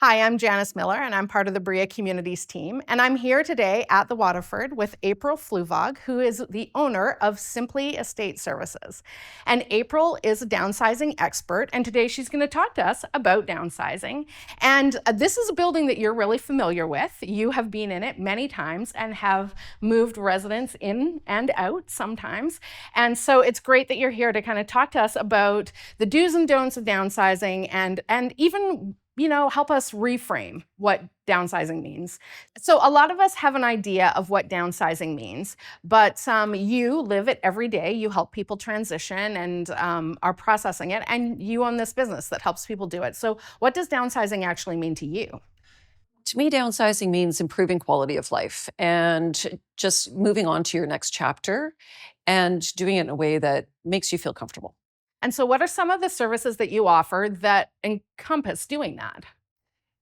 Hi, I'm Janice Miller, and I'm part of the Bria Communities team. And I'm here today at the Waterford with April Fluevog, who is the owner of Simply Estate Services. And April is a downsizing expert, and today she's going to talk to us about downsizing. And this is a building that you're really familiar with. You have been in it many times and have moved residents in and out sometimes. And so it's great that you're here to kind of talk to us about the do's and don'ts of downsizing and even help us reframe what downsizing means. So a lot of us have an idea of what downsizing means, but you live it every day. You help people transition and are processing it, and you own this business that helps people do it. So what does downsizing actually mean to you? To me, downsizing means improving quality of life and just moving on to your next chapter and doing it in a way that makes you feel comfortable. And so what are some of the services that you offer that encompass doing that?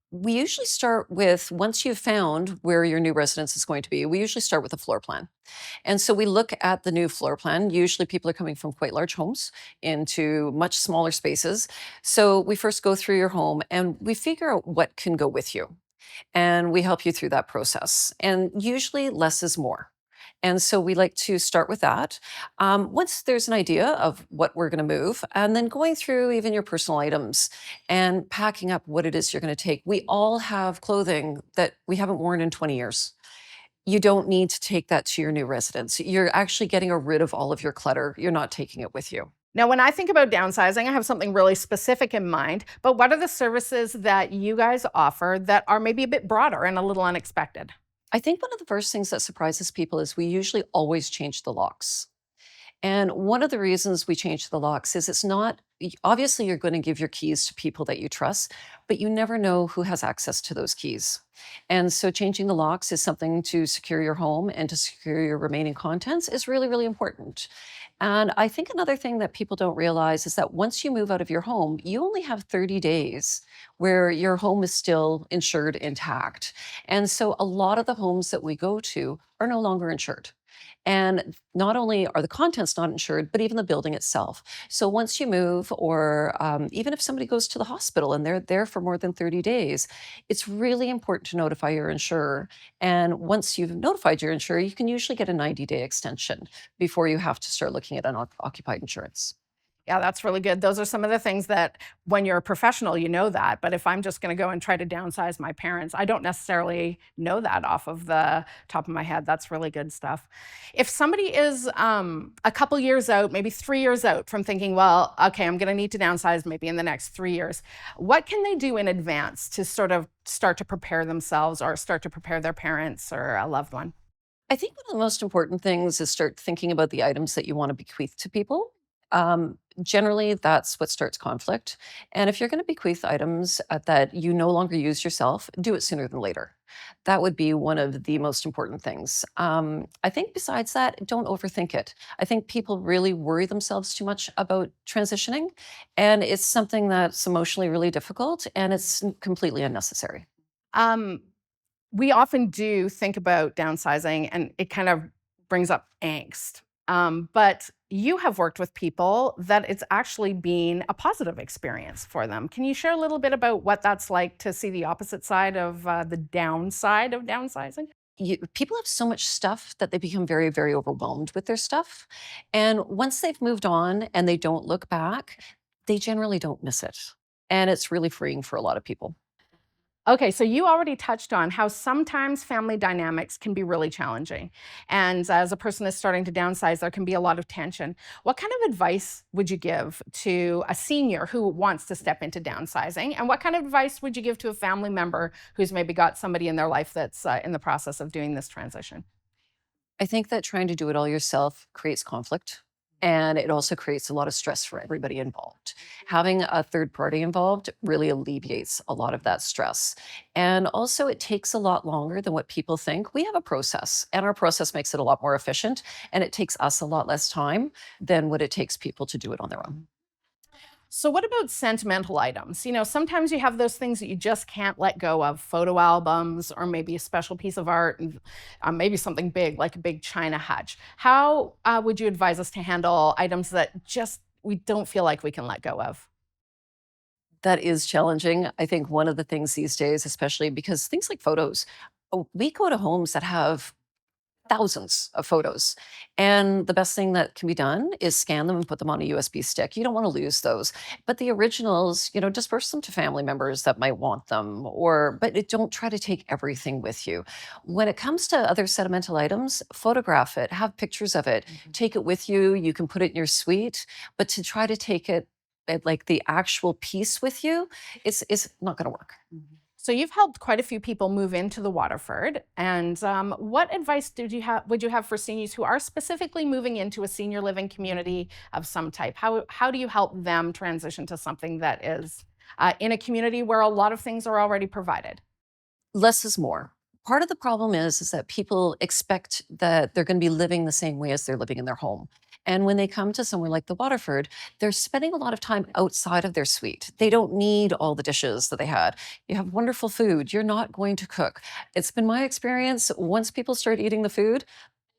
We usually start with, once you've found where your new residence is going to be, we usually start with a floor plan. And so we look at the new floor plan. Usually people are coming from quite large homes into much smaller spaces. So we first go through your home and we figure out what can go with you. And we help you through that process. And usually less is more. And so we like to start with that. Once there's an idea of what we're going to move, and then going through even your personal items and packing up what it is you're going to take. We all have clothing that we haven't worn in 20 years. You don't need to take that to your new residence. You're actually getting rid of all of your clutter. You're not taking it with you. Now, when I think about downsizing, I have something really specific in mind, but what are the services that you guys offer that are maybe a bit broader and a little unexpected? I think one of the first things that surprises people is we usually always change the locks. And one of the reasons we change the locks is it's not, obviously, you're going to give your keys to people that you trust, but you never know who has access to those keys. And so changing the locks is something to secure your home and to secure your remaining contents is really, really important. And I think another thing that people don't realize is that once you move out of your home, you only have 30 days where your home is still insured intact. And so a lot of the homes that we go to are no longer insured. And not only are the contents not insured, but even the building itself. So once you move, or even if somebody goes to the hospital and they're there for more than 30 days, it's really important to notify your insurer. And once you've notified your insurer, you can usually get a 90-day extension before you have to start looking at unoccupied insurance. Yeah, that's really good. Those are some of the things that when you're a professional, you know that. But if I'm just going to go and try to downsize my parents, I don't necessarily know that off of the top of my head. That's really good stuff. If somebody is a couple years out, maybe 3 years out from thinking, well, okay, I'm going to need to downsize maybe in the next 3 years, what can they do in advance to sort of start to prepare themselves or start to prepare their parents or a loved one? I think one of the most important things is start thinking about the items that you want to bequeath to people. Generally, that's what starts conflict. And if you're going to bequeath items that you no longer use yourself, do it sooner than later. That would be one of the most important things. I think besides that, don't overthink it. I think people really worry themselves too much about transitioning, and it's something that's emotionally really difficult, and it's completely unnecessary. Um, we often do think about downsizing, and it kind of brings up angst. But you have worked with people that it's actually been a positive experience for them. Can you share a little bit about what that's like to see the opposite side of the downside of downsizing? People have so much stuff that they become very, very overwhelmed with their stuff. And once they've moved on and they don't look back, they generally don't miss it. And it's really freeing for a lot of people. Okay, so you already touched on how sometimes family dynamics can be really challenging. And as a person is starting to downsize, there can be a lot of tension. What kind of advice would you give to a senior who wants to step into downsizing? And what kind of advice would you give to a family member who's maybe got somebody in their life that's in the process of doing this transition? I think that trying to do it all yourself creates conflict. And it also creates a lot of stress for everybody involved. Having a third party involved really alleviates a lot of that stress. And also, it takes a lot longer than what people think. We have a process, and our process makes it a lot more efficient. And it takes us a lot less time than what it takes people to do it on their own. So what about sentimental items? Sometimes you have those things that you just can't let go of, photo albums or maybe a special piece of art, and maybe something big like a big china hutch. How would you advise us to handle items that just we don't feel like we can let go of? That is challenging. I think one of the things these days, especially because things like photos, we go to homes that have thousands of photos. And the best thing that can be done is scan them and put them on a USB stick. You don't want to lose those. But the originals, disperse them to family members that might want them, don't try to take everything with you. When it comes to other sentimental items, photograph it, have pictures of it, take it with you. You can put it in your suite, but to try to take it like the actual piece with you, it's not going to work. So you've helped quite a few people move into the Waterford, and what advice would you have for seniors who are specifically moving into a senior living community of some type? How do you help them transition to something that is in a community where a lot of things are already provided? Less is more. Part of the problem is that people expect that they're going to be living the same way as they're living in their home. And when they come to somewhere like the Waterford, they're spending a lot of time outside of their suite. They don't need all the dishes that they had. You have wonderful food. You're not going to cook. It's been my experience, once people start eating the food,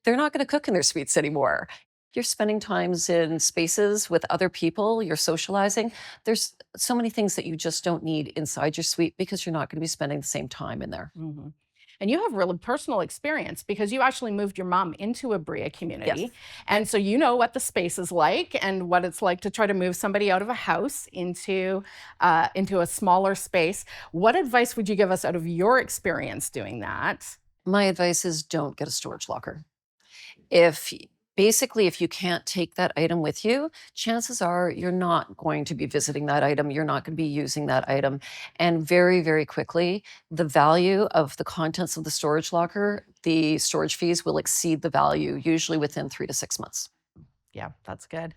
they're not going to cook in their suites anymore. You're spending times in spaces with other people, you're socializing. There's so many things that you just don't need inside your suite because you're not going to be spending the same time in there. Mhm. And you have really personal experience because you actually moved your mom into a Bria Yes. community. And so you know what the space is like and what it's like to try to move somebody out of a house into a smaller space. What advice would you give us out of your experience doing that? My advice is don't get a storage locker. If basically if you can't take that item with you, chances are you're not going to be visiting that item, you're not going to be using that item, and very very quickly the value of the contents of the storage locker, the storage fees will exceed the value usually within 3 to 6 months. Yeah, that's good.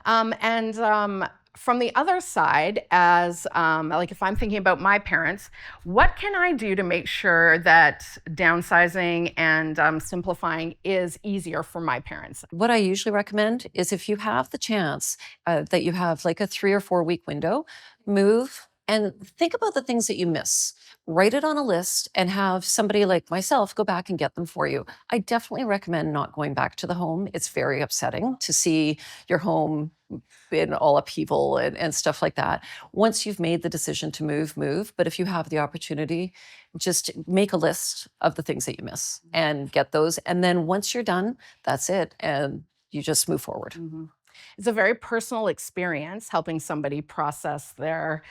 And from the other side, as like if I'm thinking about my parents, what can I do to make sure that downsizing and simplifying is easier for my parents? What I usually recommend is if you have the chance that you have like a 3 or 4 week window, move and think about the things that you miss. Write it on a list and have somebody like myself go back and get them for you. I definitely recommend not going back to the home. It's very upsetting to see your home in all upheaval and stuff like that. Once you've made the decision to move, move. But if you have the opportunity, just make a list of the things that you miss and get those. And then once you're done, that's it. And you just move forward. Mhm. It's a very personal experience helping somebody process their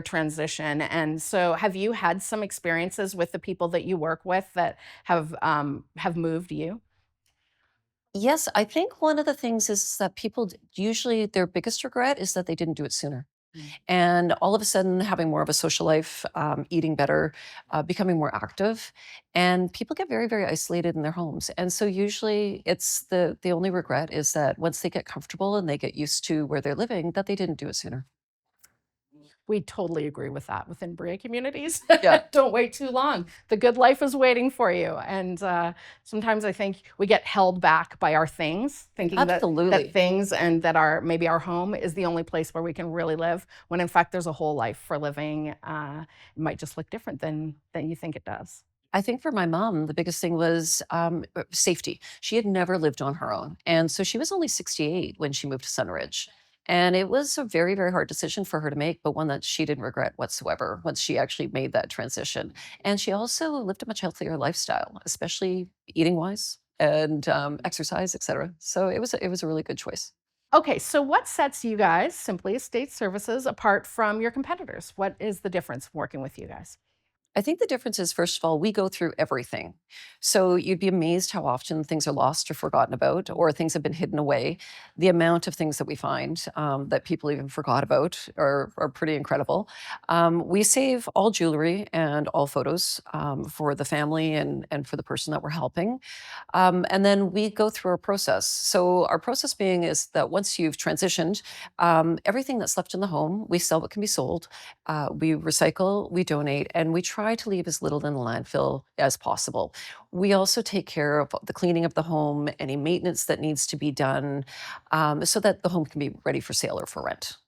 transition. And so, have you had some experiences with the people that you work with that have moved you? Yes, I think one of the things is that people usually their biggest regret is that they didn't do it sooner. Mm. And all of a sudden, having more of a social life, eating better, becoming more active, and people get very, very isolated in their homes. And so, usually, it's the only regret is that once they get comfortable and they get used to where they're living, that they didn't do it sooner. We totally agree with that within Bria communities. Yeah, Don't wait too long. The good life is waiting for you. And sometimes I think we get held back by our things, thinking that absolutely. things and that maybe our home is the only place where we can really live. When in fact there's a whole life for living. It might just look different than you think it does. I think for my mom, the biggest thing was safety. She had never lived on her own. And so she was only 68 when she moved to Sunridge. And it was a very, very hard decision for her to make, but one that she didn't regret whatsoever once she actually made that transition. And she also lived a much healthier lifestyle, especially eating wise and exercise, et cetera. So it was a really good choice. Okay, so what sets you guys, Simply Estate Services, apart from your competitors? What is the difference working with you guys? I think the difference is, first of all, we go through everything. So you'd be amazed how often things are lost or forgotten about, or things have been hidden away. The amount of things that we find that people even forgot about are pretty incredible. We save all jewelry and all photos for the family and for the person that we're helping. And then we go through our process. So our process being is that once you've transitioned, everything that's left in the home, we sell what can be sold. We recycle, we donate, and we try to leave as little in the landfill as possible. We also take care of the cleaning of the home, any maintenance that needs to be done, so that the home can be ready for sale or for rent.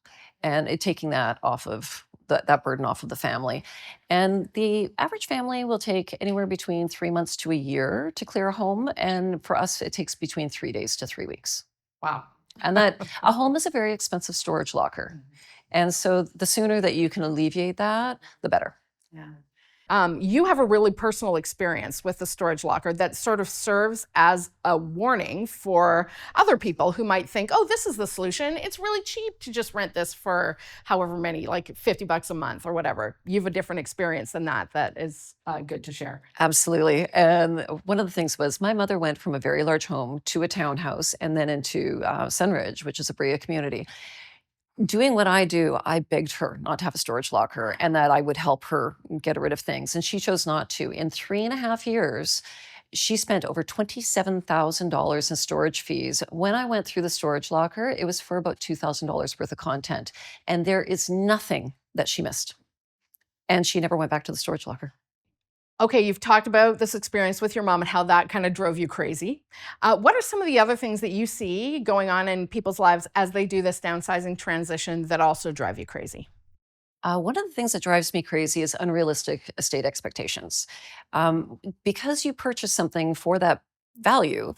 And taking that off of that burden off of the family. And the average family will take anywhere between 3 months to a year to clear a home. And for us, it takes between 3 days to 3 weeks. Wow. And that a home is a very expensive storage locker. And so the sooner that you can alleviate that, the better. Yeah. You have a really personal experience with the storage locker that sort of serves as a warning for other people who might think, oh, this is the solution. It's really cheap to just rent this for however many, like $50 a month or whatever. You have a different experience than that is good to share. Absolutely. And one of the things was my mother went from a very large home to a townhouse and then into Sunridge, which is a Bria community. Doing what I do, I begged her not to have a storage locker and that I would help her get rid of things. And she chose not to. In 3.5 years, she spent over $27,000 in storage fees. When I went through the storage locker, it was for about $2,000 worth of content. And there is nothing that she missed. And she never went back to the storage locker. Okay, you've talked about this experience with your mom and how that kind of drove you crazy. What are some of the other things that you see going on in people's lives as they do this downsizing transition that also drive you crazy? One of the things that drives me crazy is unrealistic estate expectations. Because you purchase something for that value,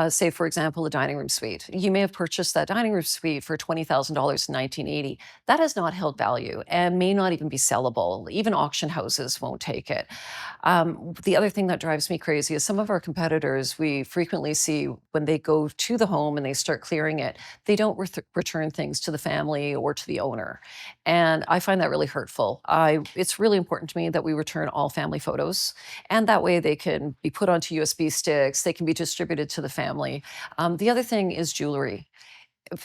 say, for example, a dining room suite. You may have purchased that dining room suite for $20,000 in 1980. That has not held value and may not even be sellable. Even auction houses won't take it. The other thing that drives me crazy is some of our competitors, we frequently see when they go to the home and they start clearing it, they don't return things to the family or to the owner. And I find that really hurtful. It's really important to me that we return all family photos, and that way they can be put onto USB sticks, they can be distributed to the family. The other thing is jewelry.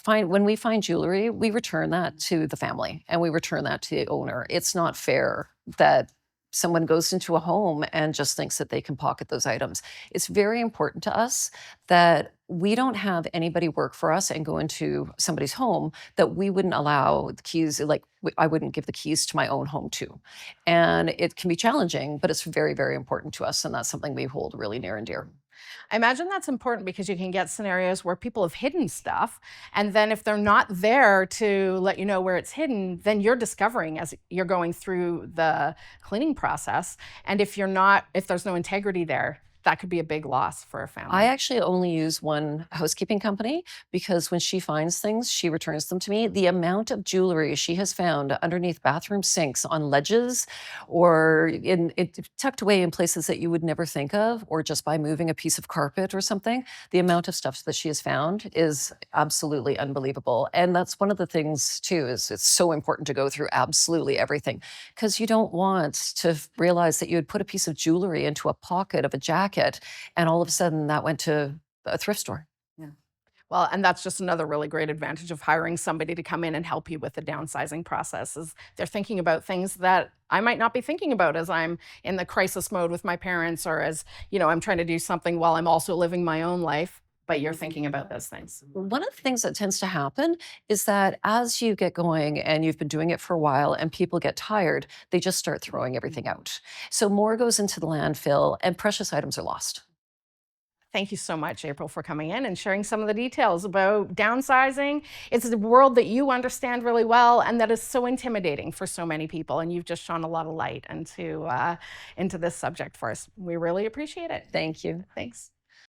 When we find jewelry, we return that to the family and we return that to the owner. It's not fair that someone goes into a home and just thinks that they can pocket those items. It's very important to us that we don't have anybody work for us and go into somebody's home that we wouldn't allow the keys, like I wouldn't give the keys to my own home to. And it can be challenging, but it's very, very important to us. And that's something we hold really near and dear. I imagine that's important because you can get scenarios where people have hidden stuff. And then if they're not there to let you know where it's hidden, then you're discovering as you're going through the cleaning process. And if there's no integrity there, that could be a big loss for a family. I actually only use one housekeeping company because when she finds things, she returns them to me. The amount of jewelry she has found underneath bathroom sinks on ledges or tucked away in places that you would never think of, or just by moving a piece of carpet or something, the amount of stuff that she has found is absolutely unbelievable. And that's one of the things too, is it's so important to go through absolutely everything because you don't want to realize that you had put a piece of jewelry into a pocket of a jacket and all of a sudden that went to a thrift store. Yeah. Well, and that's just another really great advantage of hiring somebody to come in and help you with the downsizing process is they're thinking about things that I might not be thinking about as I'm in the crisis mode with my parents or as, I'm trying to do something while I'm also living my own life, but you're thinking about those things. One of the things that tends to happen is that as you get going and you've been doing it for a while and people get tired, they just start throwing everything out. So more goes into the landfill and precious items are lost. Thank you so much, April, for coming in and sharing some of the details about downsizing. It's a world that you understand really well and that is so intimidating for so many people. And you've just shone a lot of light into this subject for us. We really appreciate it. Thank you. Thanks.